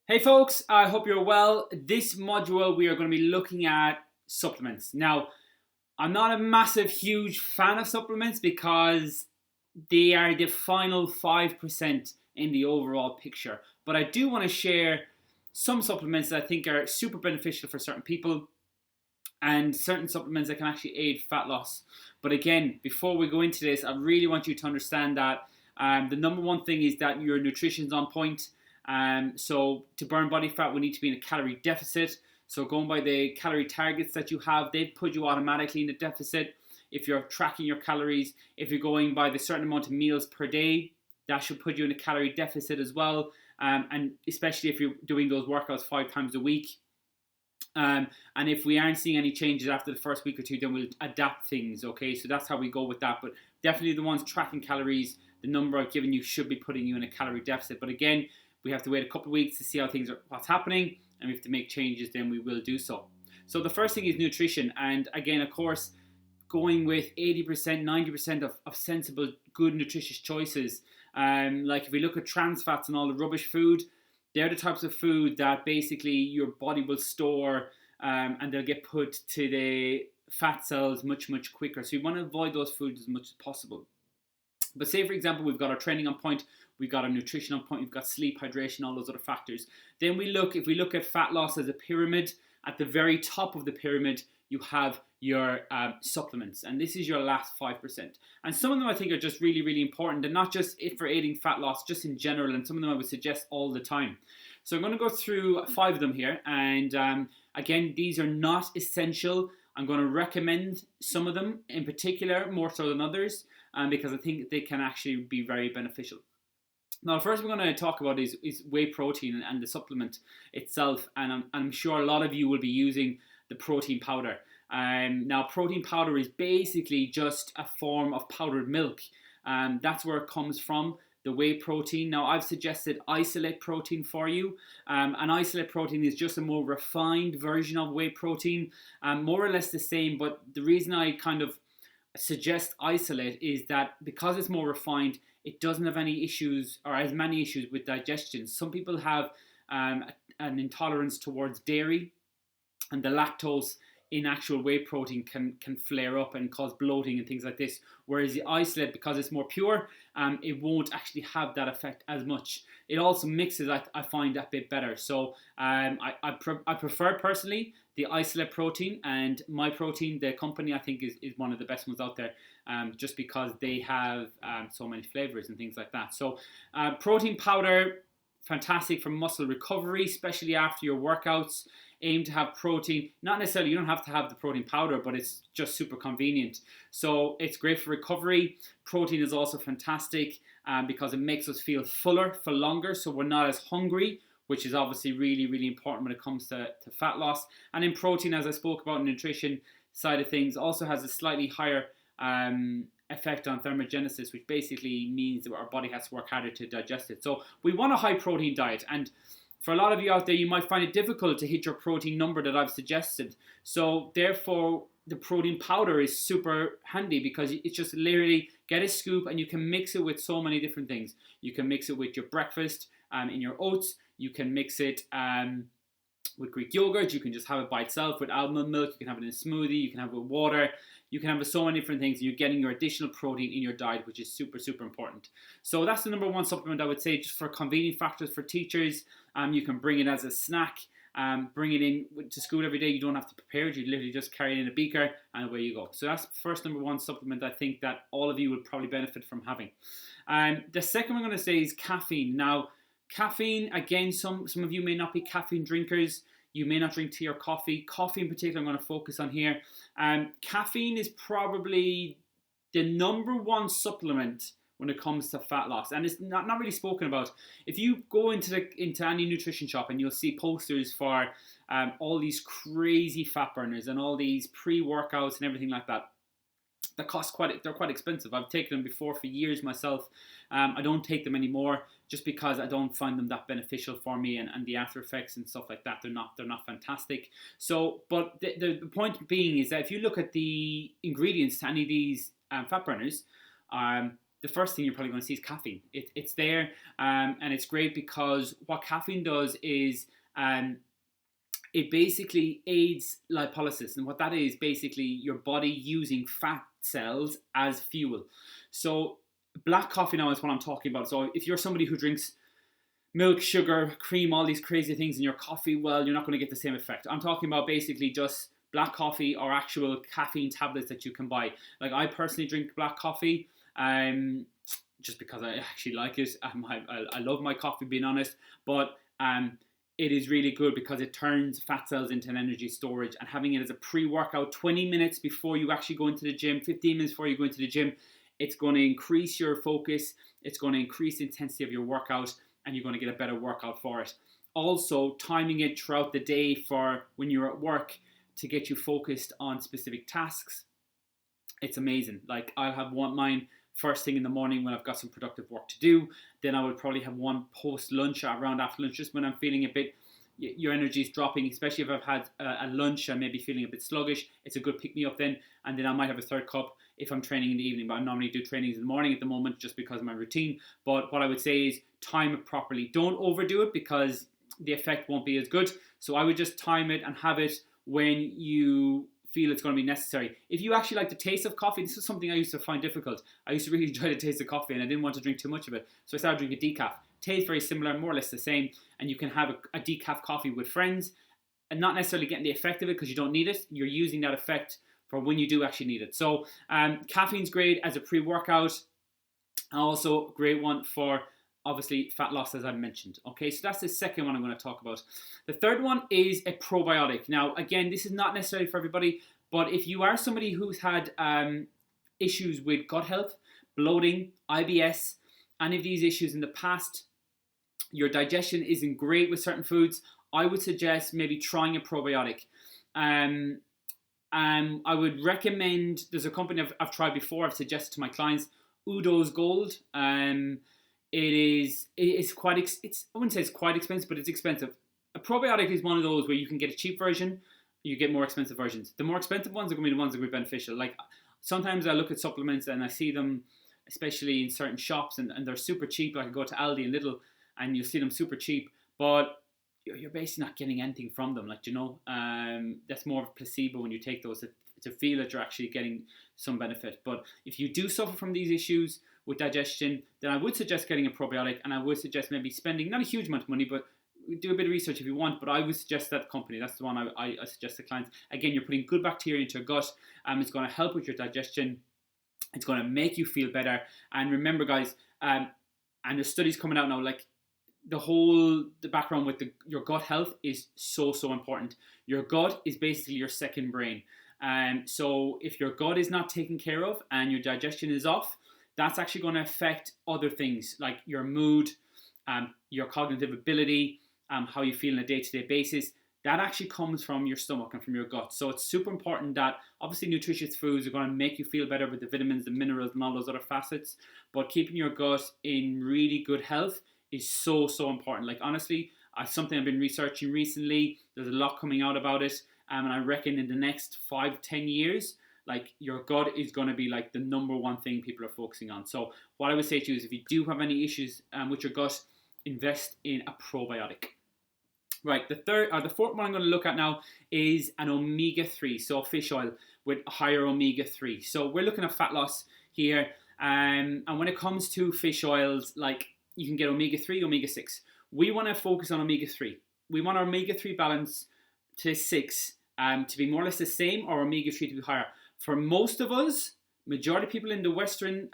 Hey folks, I hope you're well. This module we are going to be looking at supplements. Now, I'm not a massive, huge fan of supplements because they are the final 5% in the overall picture. But I do want to share some supplements that I think are super beneficial for certain people and certain supplements that can actually aid fat loss. But again, before we go into this, I really want you to understand that the number one thing is that your nutrition's on point. So to burn body fat, we need to be in a calorie deficit. So going by the calorie targets that you have, they put you automatically in a deficit. If you're tracking your calories, if you're going by the certain amount of meals per day, that should put you in a calorie deficit as well. And especially if you're doing those workouts 5 times a week. And if we aren't seeing any changes after the first week or two, then we'll adapt things, okay? So that's how we go with that. But definitely the ones tracking calories, the number I've given you should be putting you in a calorie deficit. But again, we have to wait a couple of weeks to see how what's happening, and we have to make changes, then we will do so. So the first thing is nutrition. And again, of course, going with 80%, 90% of sensible, good, nutritious choices. Like if we look at trans fats and all the rubbish food, they're the types of food that basically your body will store and they'll get put to the fat cells much, much quicker. So you want to avoid those foods as much as possible. But say, for example, we've got our training on point, we've got our nutrition on point, we've got sleep, hydration, all those other factors. Then if we look at fat loss as a pyramid, at the very top of the pyramid, you have your supplements. And this is your last 5%. And some of them I think are just really, really important. And not just for aiding fat loss, just in general. And some of them I would suggest all the time. So I'm going to go through 5 of them here. And again, these are not essential. I'm going to recommend some of them in particular, more so than others, because I think they can actually be very beneficial. Now, the first we're going to talk about is whey protein and the supplement itself. And I'm sure a lot of you will be using the protein powder. Now, protein powder is basically just a form of powdered milk. That's where it comes from, the whey protein. Now, I've suggested isolate protein for you. And isolate protein is just a more refined version of whey protein, more or less the same. But the reason I kind of suggest isolate is that because it's more refined, it doesn't have any issues or as many issues with digestion. Some people have an intolerance towards dairy, and the lactose in actual whey protein can flare up and cause bloating and things like this. Whereas the isolate, because it's more pure, it won't actually have that effect as much. It also mixes, I find, that bit better. So I prefer personally the isolate protein, and My Protein, the company, I think is one of the best ones out there, just because they have so many flavors and things like that. So protein powder, fantastic for muscle recovery, especially after your workouts. Aim to have protein, not necessarily, you don't have to have the protein powder, but it's just super convenient. So it's great for recovery. Protein is also fantastic because it makes us feel fuller for longer, so we're not as hungry, which is obviously really, really important when it comes to fat loss. And in protein, as I spoke about in the nutrition side of things, also has a slightly higher effect on thermogenesis, which basically means that our body has to work harder to digest it. So we want a high protein diet, and for a lot of you out there, you might find it difficult to hit your protein number that I've suggested. So therefore, the protein powder is super handy because it's just literally get a scoop and you can mix it with so many different things. You can mix it with your breakfast, in your oats. You can mix it with Greek yogurt. You can just have it by itself with almond milk. You can have it in a smoothie. You can have it with water. You can have so many different things. You're getting your additional protein in your diet, which is super, super important. So that's the number one supplement I would say, just for convenient factors for teachers. You can bring it as a snack. Bring it in to school every day. You don't have to prepare it. You literally just carry it in a beaker and away you go. So that's the first number one supplement I think that all of you would probably benefit from having. The second one I'm going to say is caffeine. Now, caffeine, again, some of you may not be caffeine drinkers. You may not drink tea or coffee. Coffee in particular I'm going to focus on here. Caffeine is probably the number one supplement when it comes to fat loss, and it's not really spoken about. If you go into any nutrition shop, and you'll see posters for all these crazy fat burners and all these pre-workouts and everything like that. They're quite expensive. I've taken them before for years myself. I don't take them anymore just because I don't find them that beneficial for me, and the after effects and stuff like that, they're not fantastic. So, but the point being is that if you look at the ingredients to any of these fat burners, the first thing you're probably going to see is caffeine. It's there, and it's great because what caffeine does is it basically aids lipolysis, and what that is basically your body using fat cells as fuel. So black coffee now is what I'm talking about. So if you're somebody who drinks milk, sugar, cream, all these crazy things in your coffee, well, you're not going to get the same effect. I'm talking about basically just black coffee or actual caffeine tablets that you can buy. Like I personally drink black coffee, just because I actually like it. I love my coffee, being honest, but it is really good because it turns fat cells into an energy storage, and having it as a pre-workout 20 minutes before you actually go into the gym, 15 minutes before you go into the gym, it's going to increase your focus, it's going to increase the intensity of your workout, and you're going to get a better workout for it. Also, timing it throughout the day for when you're at work to get you focused on specific tasks, it's amazing. Like I'll have mine first thing in the morning when I've got some productive work to do. Then I would probably have one post lunch, around after lunch, just when I'm feeling a bit, your energy is dropping, especially if I've had a lunch and maybe feeling a bit sluggish. It's a good pick me up then. And then I might have a third cup if I'm training in the evening, but I normally do trainings in the morning at the moment just because of my routine. But what I would say is time it properly. Don't overdo it because the effect won't be as good. So I would just time it and have it when you feel it's going to be necessary. If you actually like the taste of coffee, this is something I used to find difficult. I used to really enjoy the taste of coffee and I didn't want to drink too much of it. So I started drinking decaf. Tastes very similar, more or less the same, and you can have a decaf coffee with friends and not necessarily getting the effect of it because you don't need it. You're using that effect for when you do actually need it. So caffeine's great as a pre-workout. Also a great one for obviously fat loss, as I mentioned. Okay, so that's the second one I'm going to talk about. The third one is a probiotic. Now, again, this is not necessarily for everybody, but if you are somebody who's had issues with gut health, bloating, IBS, any of these issues in the past, your digestion isn't great with certain foods, I would suggest maybe trying a probiotic. I would recommend, there's a company I've tried before, I've suggested to my clients, Udo's Gold. It's quite, I wouldn't say it's quite expensive, but it's expensive. A probiotic is one of those where you can get a cheap version, you get more expensive versions. The more expensive ones are going to be the ones that will be beneficial. Like sometimes I look at supplements and I see them, especially in certain shops, and they're super cheap. Like I go to Aldi and Lidl and you see them super cheap, but you're basically not getting anything from them. Like, that's more of a placebo when you take those to feel that you're actually getting some benefit. But if you do suffer from these issues with digestion, then I would suggest getting a probiotic, and I would suggest maybe spending not a huge amount of money, but do a bit of research if you want. But I would suggest that company. That's the one I suggest to clients. Again, you're putting good bacteria into your gut. It's going to help with your digestion. It's going to make you feel better. And remember, guys, and there's studies coming out now, like the background with your gut health is so important. Your gut is basically your second brain. So if your gut is not taken care of and your digestion is off, that's actually going to affect other things like your mood, your cognitive ability, how you feel on a day-to-day basis. That actually comes from your stomach and from your gut. So it's super important that obviously nutritious foods are going to make you feel better with the vitamins, the minerals, and all those other facets. But keeping your gut in really good health is so important. Like honestly, something I've been researching recently. There's a lot coming out about it. And I reckon in the next 5 to 10 years, like your gut is going to be like the number one thing people are focusing on. So what I would say to you is if you do have any issues with your gut, invest in a probiotic. Right, the fourth one I'm going to look at now is an omega-3, so fish oil with higher omega-3. So we're looking at fat loss here, and when it comes to fish oils, like you can get omega-3, omega-6. We want to focus on omega-3. We want our omega-3 balance to 6 to be more or less the same, or omega-3 to be higher. For most of us, majority of people in the Western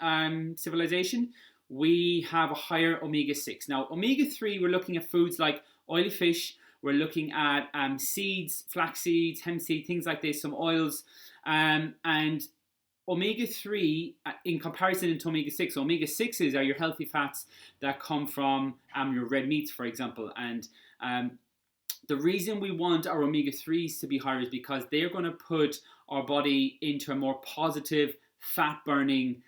civilization, we have a higher omega-6. Now, omega-3, we're looking at foods like oily fish, we're looking at seeds, flax seeds, hemp seed, things like this, some oils, and omega-3 in comparison to omega-6. So omega-6s are your healthy fats that come from your red meats, for example. And the reason we want our omega-3s to be higher is because they're going to put our body into a more positive fat-burning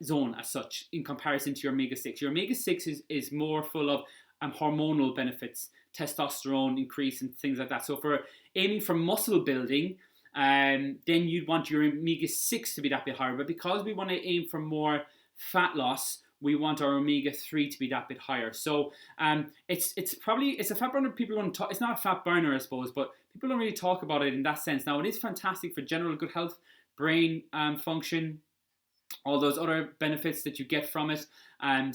zone as such in comparison to your omega-6. Your omega-6 is more full of hormonal benefits, testosterone increase and things like that. So if we're aiming for muscle building, then you'd want your omega-6 to be that bit higher. But because we want to aim for more fat loss, we want our omega-3 to be that bit higher. So it's a fat burner. People don't talk. It's not a fat burner, I suppose, but people don't really talk about it in that sense. Now, it is fantastic for general good health, brain function, all those other benefits that you get from it,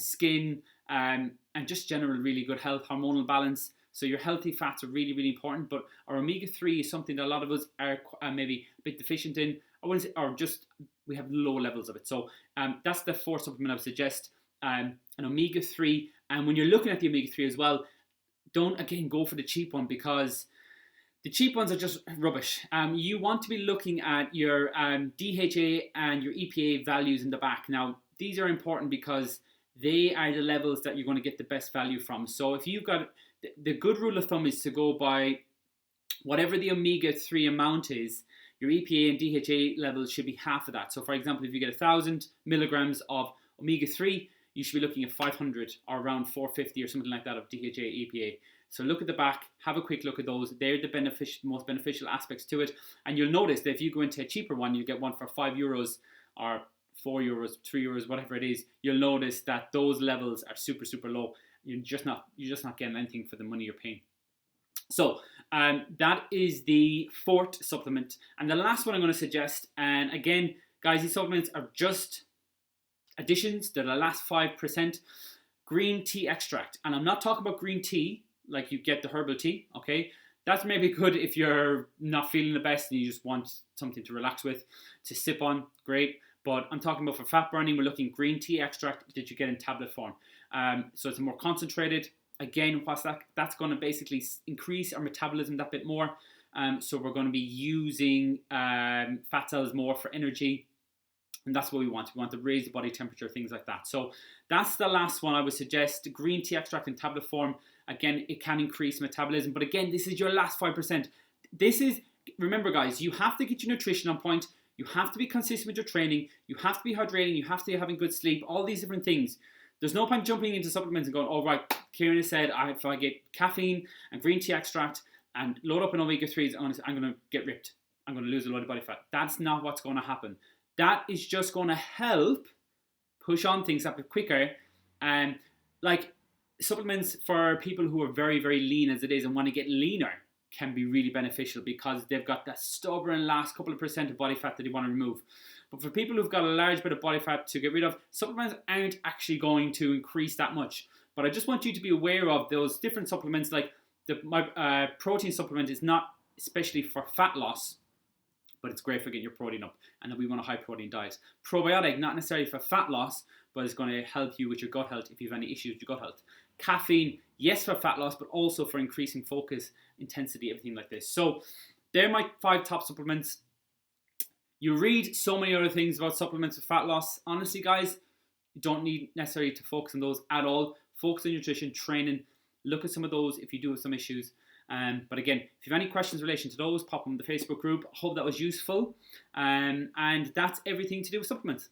skin, and just general really good health, hormonal balance. So your healthy fats are really, really important. But our omega-3 is something that a lot of us are maybe a bit deficient in, or just we have low levels of it. So that's the fourth supplement I would suggest, an omega-3. And when you're looking at the omega-3 as well, don't again go for the cheap one, because the cheap ones are just rubbish. You want to be looking at your DHA and your EPA values in the back. Now, these are important because they are the levels that you're going to get the best value from. So if you've got, the good rule of thumb is to go by whatever the omega-3 amount is, your EPA and DHA levels should be half of that. So for example, if you get 1,000 milligrams of omega-3, you should be looking at 500 or around 450 or something like that of DHA, EPA. So look at the back, have a quick look at those. They're the most beneficial aspects to it. And you'll notice that if you go into a cheaper one, you get one for €5 or €4, €3, whatever it is. You'll notice that those levels are super, super low. You're just not getting anything for the money you're paying. So that is the fourth supplement. And the last one I'm going to suggest, and again, guys, these supplements are just additions. They're the last 5%. Green tea extract. And I'm not talking about green tea like you get the herbal tea, okay? That's maybe good if you're not feeling the best and you just want something to relax with, to sip on, great. But I'm talking about for fat burning, we're looking green tea extract that you get in tablet form. So it's more concentrated. Again, what's that's going to basically increase our metabolism that bit more. So we're going to be using fat cells more for energy. And that's what we want. We want to raise the body temperature, things like that. So that's the last one I would suggest. Green tea extract in tablet form. Again, it can increase metabolism. But again, this is your last 5%. Remember guys, you have to get your nutrition on point. You have to be consistent with your training. You have to be hydrating. You have to be having good sleep. All these different things. There's no point jumping into supplements and going, oh right, Kieran has said if I get caffeine and green tea extract and load up on omega-3s, I'm going to get ripped. I'm going to lose a lot of body fat. That's not what's going to happen. That is just going to help push on things a bit quicker. And like supplements for people who are very, very lean as it is and want to get leaner can be really beneficial because they've got that stubborn last couple of percent of body fat that they want to remove. But for people who've got a large bit of body fat to get rid of, supplements aren't actually going to increase that much. But I just want you to be aware of those different supplements. Like my protein supplement is not especially for fat loss, but it's great for getting your protein up. And then we want a high protein diet. Probiotic, not necessarily for fat loss, but it's going to help you with your gut health if you have any issues with your gut health. Caffeine, yes, for fat loss, but also for increasing focus, intensity, everything like this. So they're my 5 top supplements. You read so many other things about supplements for fat loss. Honestly, guys, you don't need necessarily to focus on those at all. Focus on nutrition, training. Look at some of those if you do have some issues. But again, if you have any questions in relation to those, pop them in the Facebook group. I hope that was useful. And that's everything to do with supplements.